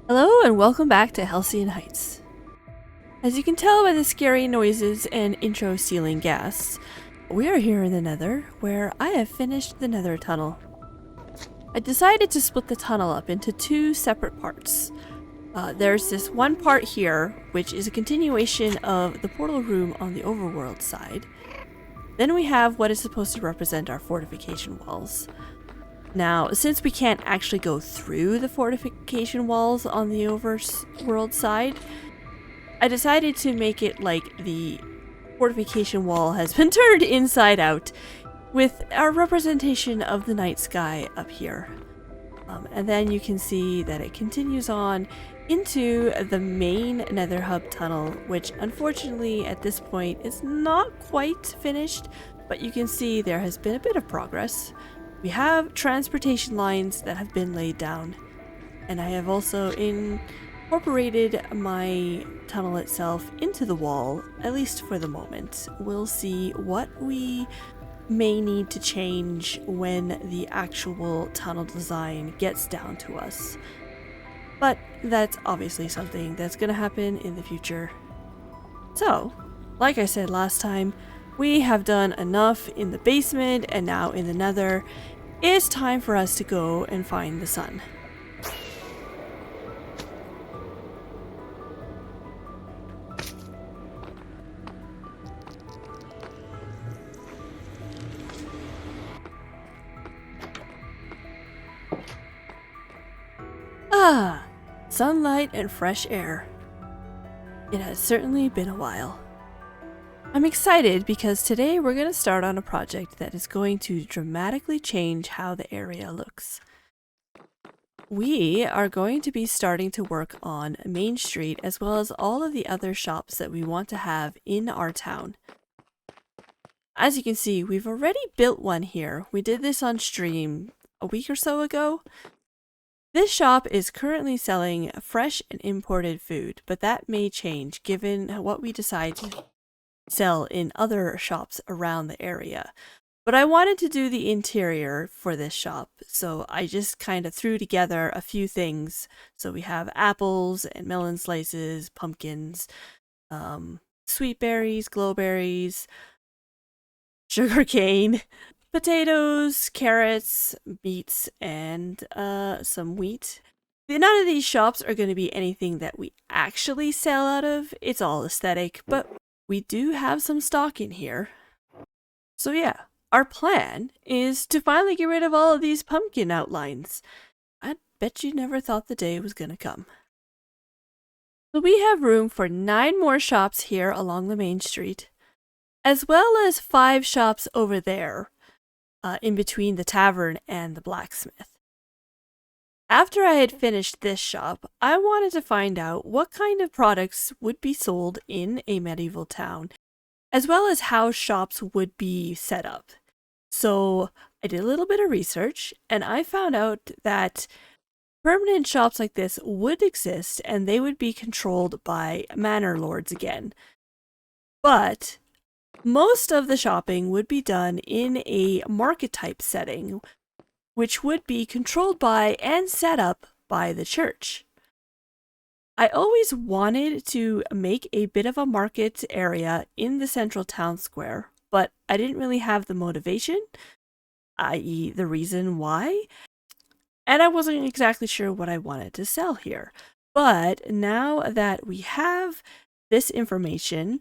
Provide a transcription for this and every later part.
Hello and welcome back to Halcyon Heights. As you can tell by the scary noises and intro ceiling gas, we are here in the Nether, where I have finished the Nether Tunnel. I decided to split the tunnel up into two separate parts. There's this one part here, which is a continuation of the portal room on the overworld side. Then we have what is supposed to represent our fortification walls. Now, since we can't actually go through the fortification walls on the overworld side, I decided to make it like the fortification wall has been turned inside out, with our representation of the night sky up here. And then you can see that it continues on into the main Nether Hub tunnel, which unfortunately at this point is not quite finished, but you can see there has been a bit of progress. We have transportation lines that have been laid down, and I have also incorporated my tunnel itself into the wall, at least for the moment. We'll see what we may need to change when the actual tunnel design gets down to us. But that's obviously something that's going to happen in the future. So, like I said last time, we have done enough in the basement and now in the Nether. It's time for us to go and find the sun. Ah, sunlight and fresh air. It has certainly been a while. I'm excited because today we're going to start on a project that is going to dramatically change how the area looks. We are going to be starting to work on Main Street as well as all of the other shops that we want to have in our town. As you can see, we've already built one here. We did this on stream a week or so ago. This shop is currently selling fresh and imported food, but that may change given what we decide to sell in other shops around the area. But I wanted to do the interior for this shop, so I just kind of threw together a few things. So we have apples and melon slices, pumpkins, sweet berries, glowberries, sugarcane, potatoes, carrots, beets, and some wheat. None of these shops are going to be anything that we actually sell out of. It's all aesthetic, but we do have some stock in here. So yeah, our plan is to finally get rid of all of these pumpkin outlines. I bet you never thought the day was going to come. So we have room for 9 more shops here along the main street, as well as 5 shops over there, in between the tavern and the blacksmith. After I had finished this shop, I wanted to find out what kind of products would be sold in a medieval town, as well as how shops would be set up. So I did a little bit of research, and I found out that permanent shops like this would exist, and they would be controlled by manor lords again. But most of the shopping would be done in a market type setting, which would be controlled by and set up by the church. I always wanted to make a bit of a market area in the central town square, but I didn't really have the motivation, i.e. the reason why, and I wasn't exactly sure what I wanted to sell here. But now that we have this information,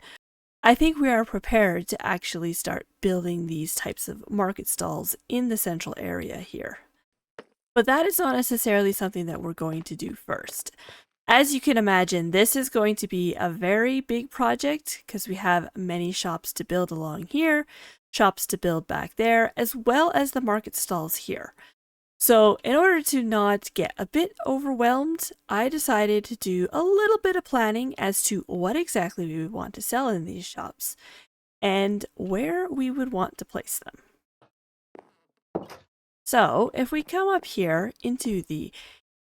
I think we are prepared to actually start building these types of market stalls in the central area here. But that is not necessarily something that we're going to do first. As you can imagine, this is going to be a very big project because we have many shops to build along here, shops to build back there, as well as the market stalls here. So in order to not get a bit overwhelmed, I decided to do a little bit of planning as to what exactly we would want to sell in these shops and where we would want to place them. So if we come up here into the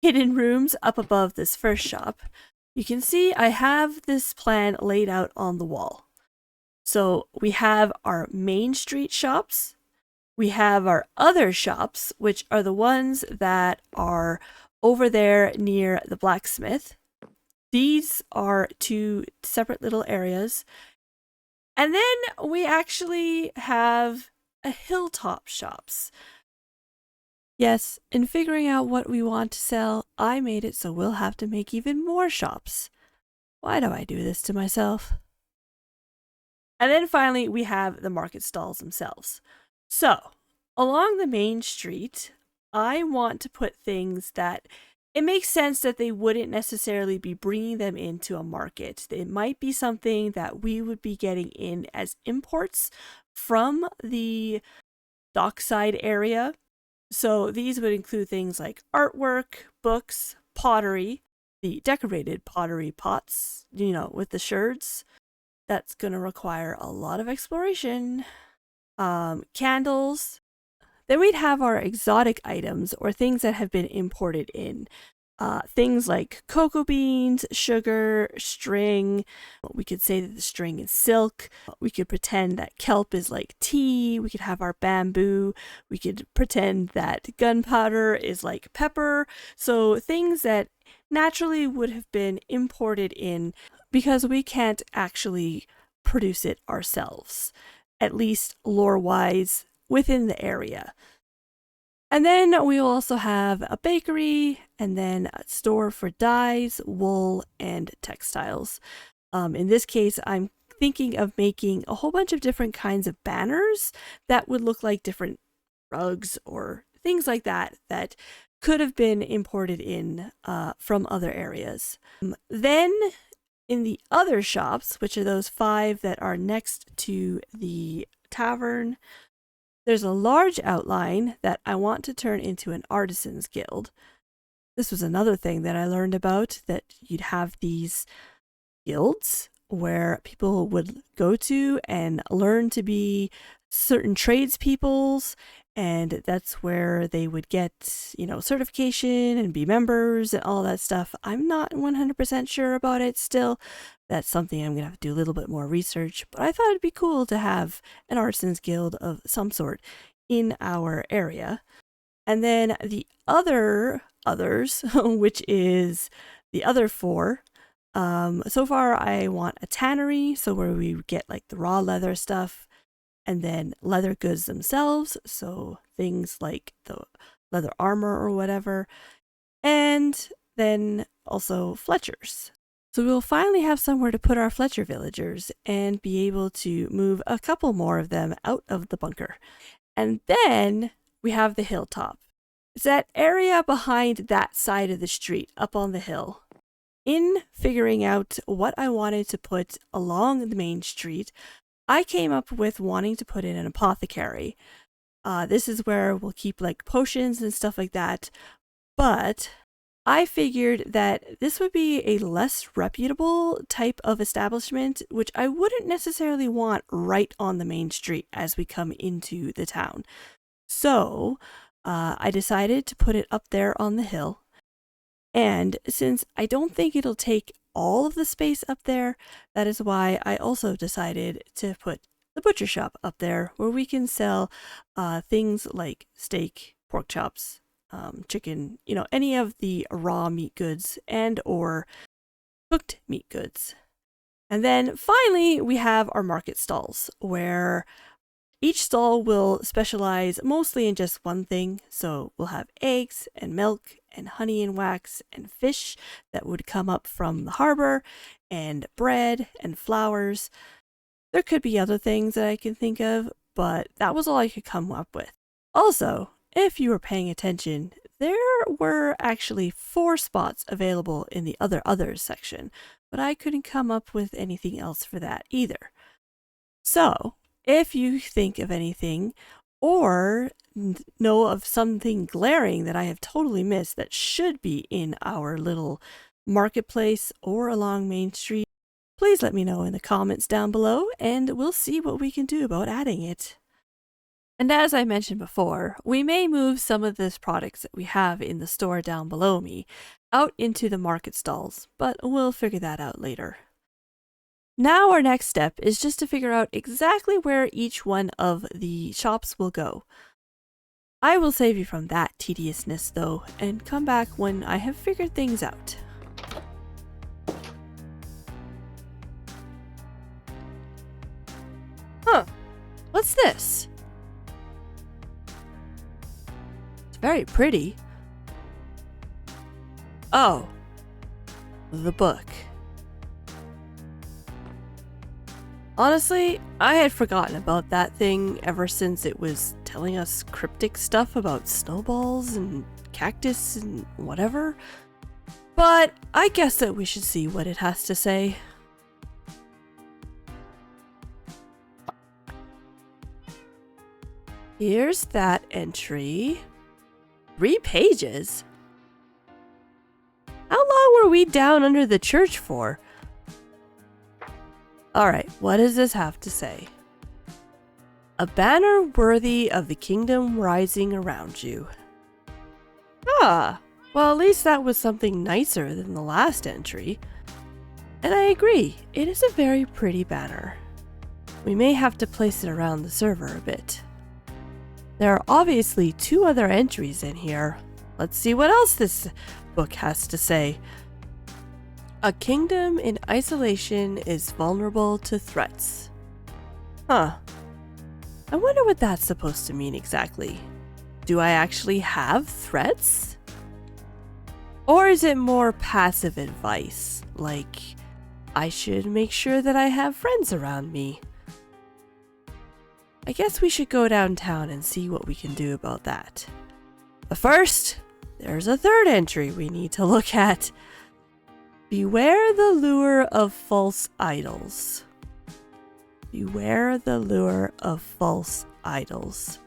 hidden rooms up above this first shop, you can see I have this plan laid out on the wall. So we have our main street shops, We have our other shops, which are the ones that are over there near the blacksmith. These are two separate little areas. And then we actually have a hilltop shops. Yes, in figuring out what we want to sell, I made it so we'll have to make even more shops. Why do I do this to myself? And then finally, we have the market stalls themselves. So, along the main street, I want to put things that it makes sense that they wouldn't necessarily be bringing them into a market. It might be something that we would be getting in as imports from the dockside area. So these would include things like artwork, books, pottery, the decorated pottery pots, with the sherds. That's going to require a lot of exploration. Candles. Then we'd have our exotic items or things that have been imported in. Things like cocoa beans, sugar, string. We could say that the string is silk. We could pretend that kelp is like tea. We could have our bamboo. We could pretend that gunpowder is like pepper. So things that naturally would have been imported in because we can't actually produce it ourselves, at least lore-wise within the area. And then we will also have a bakery and then a store for dyes, wool, and textiles. In this case, I'm thinking of making a whole bunch of different kinds of banners that would look like different rugs or things like that that could have been imported in from other areas. Then in the other shops, which are those 5 that are next to the tavern, there's a large outline that I want to turn into an artisan's guild. This was another thing that I learned about, that you'd have these guilds where people would go to and learn to be certain tradespeoples, and that's where they would get, certification and be members and all that stuff. I'm not 100% sure about it still. That's something I'm going to have to do a little bit more research, but I thought it'd be cool to have an artisans guild of some sort in our area. And then the others, which is the other 4. So far I want a tannery, so where we get like the raw leather stuff, and then leather goods themselves, so things like the leather armor or whatever, and then also Fletchers. So we'll finally have somewhere to put our Fletcher villagers and be able to move a couple more of them out of the bunker. And then we have the hilltop. It's that area behind that side of the street up on the hill. In figuring out what I wanted to put along the main street, I came up with wanting to put in an apothecary. This is where we'll keep like potions and stuff like that, but I figured that this would be a less reputable type of establishment, which I wouldn't necessarily want right on the main street as we come into the town. So I decided to put it up there on the hill. And since I don't think it'll take all of the space up there, that is why I also decided to put the butcher shop up there, where we can sell things like steak, pork chops, chicken, any of the raw meat goods and or cooked meat goods. And then finally, we have our market stalls, where each stall will specialize mostly in just one thing. So we'll have eggs and milk and honey and wax and fish that would come up from the harbor, and bread and flowers. There could be other things that I can think of, but that was all I could come up with. Also, if you were paying attention, there were actually 4 spots available in the others section, but I couldn't come up with anything else for that either. So, if you think of anything or know of something glaring that I have totally missed that should be in our little marketplace or along Main Street, please let me know in the comments down below, and we'll see what we can do about adding it. And as I mentioned before, we may move some of these products that we have in the store down below me out into the market stalls, but we'll figure that out later. Now our next step is just to figure out exactly where each one of the shops will go. I will save you from that tediousness though, and come back when I have figured things out. Huh, what's this? It's very pretty. Oh, the book. Honestly, I had forgotten about that thing ever since it was telling us cryptic stuff about snowballs and cactus and whatever. But I guess that we should see what it has to say. Here's that entry. 3 pages? How long were we down under the church for? Alright, what does this have to say? A banner worthy of the kingdom rising around you. Ah, well at least that was something nicer than the last entry. And I agree, it is a very pretty banner. We may have to place it around the server a bit. There are obviously 2 other entries in here. Let's see what else this book has to say. A kingdom in isolation is vulnerable to threats. Huh. I wonder what that's supposed to mean exactly. Do I actually have threats? Or is it more passive advice, like I should make sure that I have friends around me? I guess we should go downtown and see what we can do about that. But first, there's a 3rd entry we need to look at. Beware the lure of false idols. Beware the lure of false idols.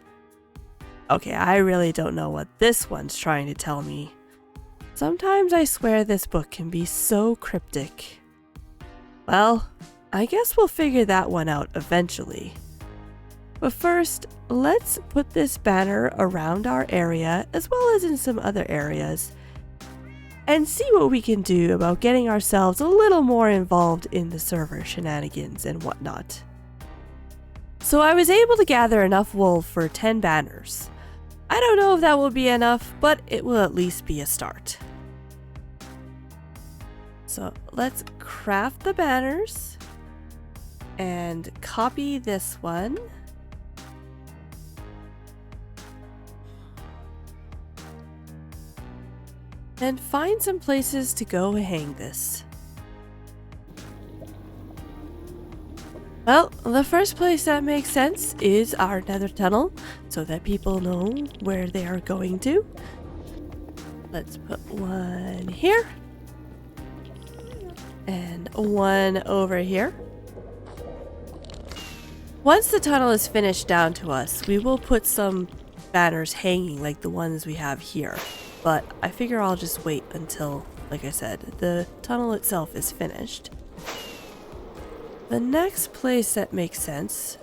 Okay, I really don't know what this one's trying to tell me. Sometimes I swear this book can be so cryptic. Well, I guess we'll figure that one out eventually. But first, let's put this banner around our area as well as in some other areas and see what we can do about getting ourselves a little more involved in the server shenanigans and whatnot. So I was able to gather enough wool for 10 banners. I don't know if that will be enough, but it will at least be a start. So let's craft the banners and copy this one. And find some places to go hang this. Well, the first place that makes sense is our Nether Tunnel, so that people know where they are going to. Let's put one here. And one over here. Once the tunnel is finished down to us, we will put some banners hanging like the ones we have here. But I figure I'll just wait until, like I said, the tunnel itself is finished. The next place that makes sense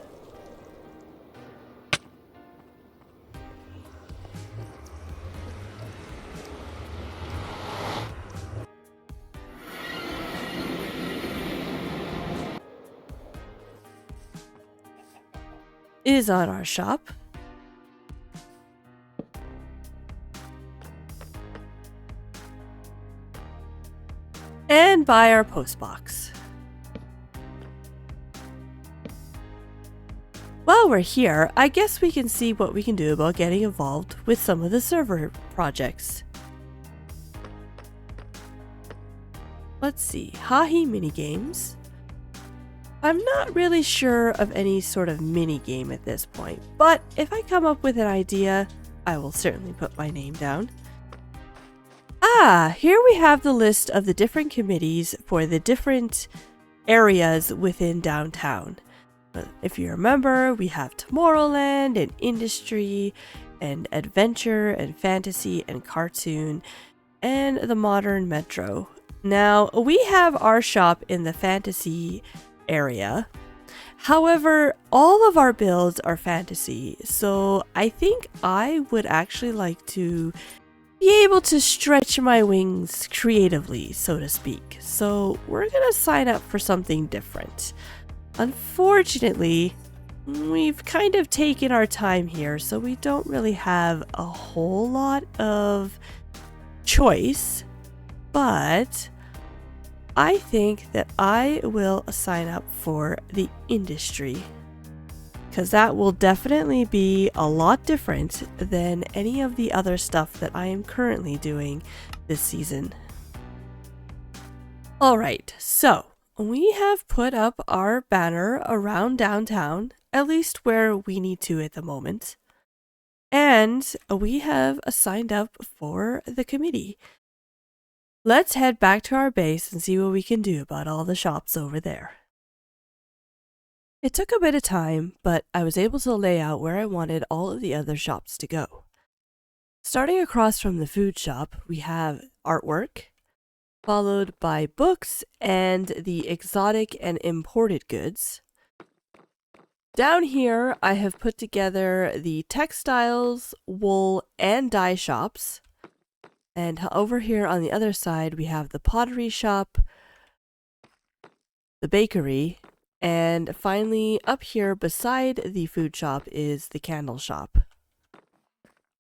is on our shop. And by our postbox. While we're here, I guess we can see what we can do about getting involved with some of the server projects. Let's see, Hahi minigames. I'm not really sure of any sort of minigame at this point, but if I come up with an idea, I will certainly put my name down. Ah, here we have the list of the different committees for the different areas within downtown. If you remember, we have Tomorrowland and Industry and Adventure and Fantasy and Cartoon and the Modern Metro. Now, we have our shop in the Fantasy area. However, all of our builds are fantasy, so I think I would actually like to be able to stretch my wings creatively, so to speak. So we're gonna sign up for something different. Unfortunately, we've kind of taken our time here, so we don't really have a whole lot of choice, but I think that I will sign up for the industry, because that will definitely be a lot different than any of the other stuff that I am currently doing this season. Alright, so we have put up our banner around downtown, at least where we need to at the moment. And we have signed up for the committee. Let's head back to our base and see what we can do about all the shops over there. It took a bit of time, but I was able to lay out where I wanted all of the other shops to go. Starting across from the food shop, we have artwork, followed by books and the exotic and imported goods. Down here, I have put together the textiles, wool, and dye shops. And over here on the other side, we have the pottery shop, the bakery, and finally up here beside the food shop is the candle shop.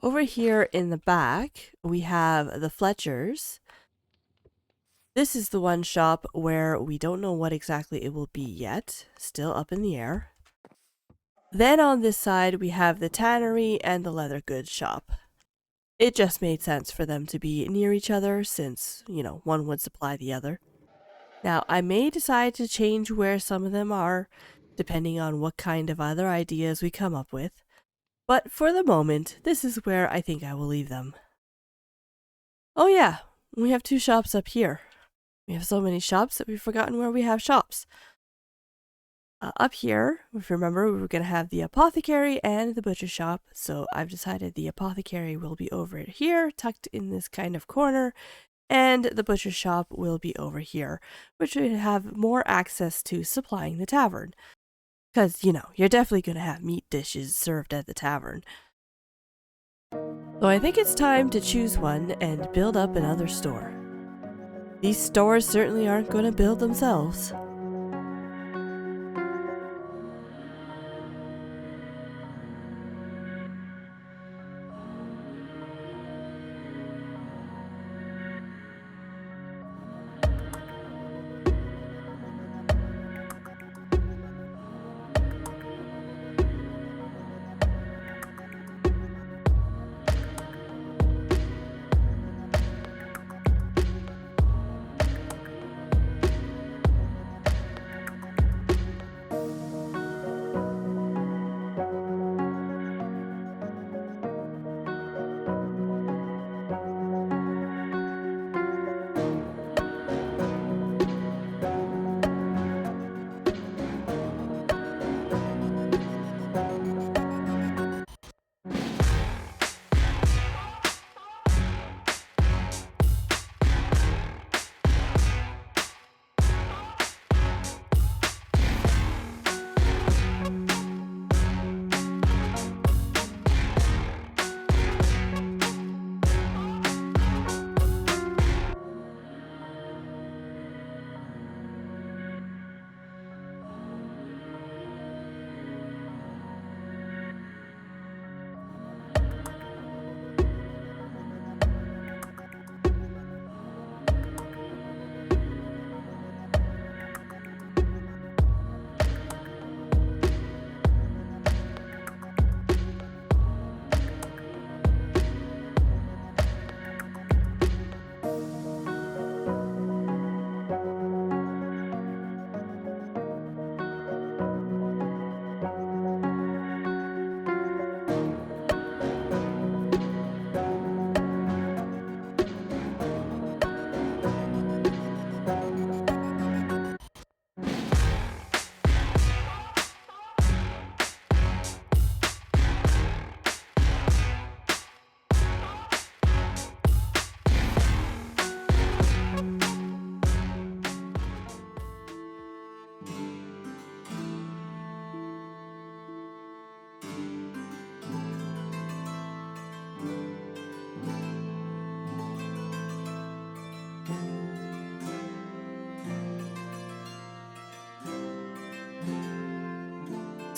Over here in the back, we have the Fletchers. This is the one shop where we don't know what exactly it will be yet, still up in the air. Then on this side, we have the tannery and the leather goods shop. It just made sense for them to be near each other since, one would supply the other. Now, I may decide to change where some of them are, depending on what kind of other ideas we come up with. But for the moment, this is where I think I will leave them. Oh yeah, we have 2 shops up here. We have so many shops that we've forgotten where we have shops. Up here, if you remember, we were going to have the apothecary and the butcher shop, so I've decided the apothecary will be over here, tucked in this kind of corner, and the butcher shop will be over here, which would have more access to supplying the tavern. Because, you're definitely going to have meat dishes served at the tavern. So I think it's time to choose one and build up another store. These stores certainly aren't going to build themselves.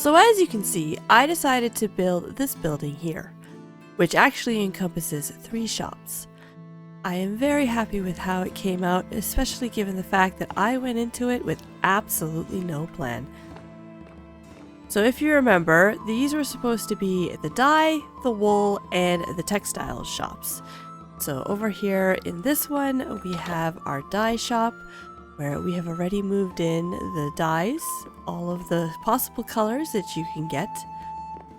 So as you can see, I decided to build this building here, which actually encompasses 3 shops. I am very happy with how it came out, especially given the fact that I went into it with absolutely no plan. So if you remember, these were supposed to be the dye, the wool, and the textiles shops. So over here in this one, we have our dye shop, where we have already moved in the dyes, all of the possible colors that you can get.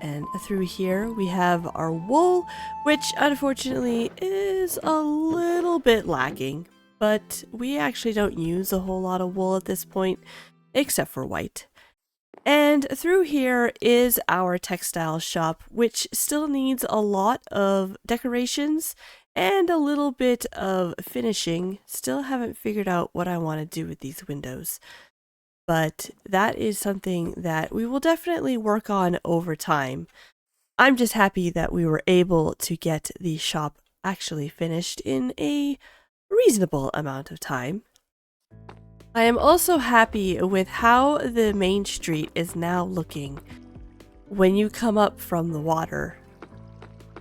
And through here we have our wool, which unfortunately is a little bit lacking, but we actually don't use a whole lot of wool at this point, except for white. And through here is our textile shop, which still needs a lot of decorations and a little bit of finishing. Still haven't figured out what I want to do with these windows, but that is something that we will definitely work on over time. I'm just happy that we were able to get the shop actually finished in a reasonable amount of time. I am also happy with how the main street is now looking when you come up from the water.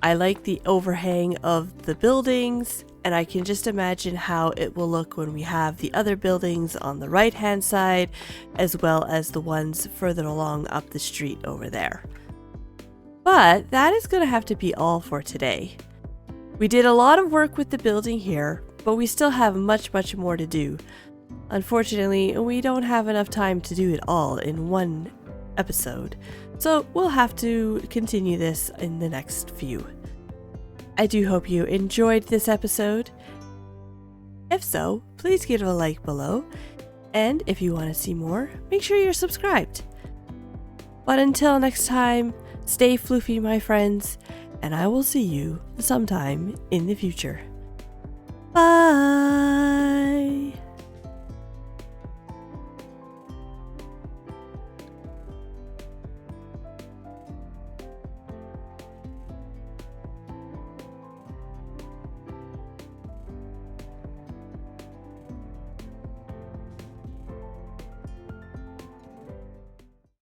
I like the overhang of the buildings, and I can just imagine how it will look when we have the other buildings on the right hand side, as well as the ones further along up the street over there. But that is going to have to be all for today. We did a lot of work with the building here, but we still have much more to do. Unfortunately, we don't have enough time to do it all in one episode, so we'll have to continue this in the next few. I do hope you enjoyed this episode. If so, please give it a like below, and if you want to see more, make sure you're subscribed. But until next time, stay floofy, my friends, and I will see you sometime in the future. Bye!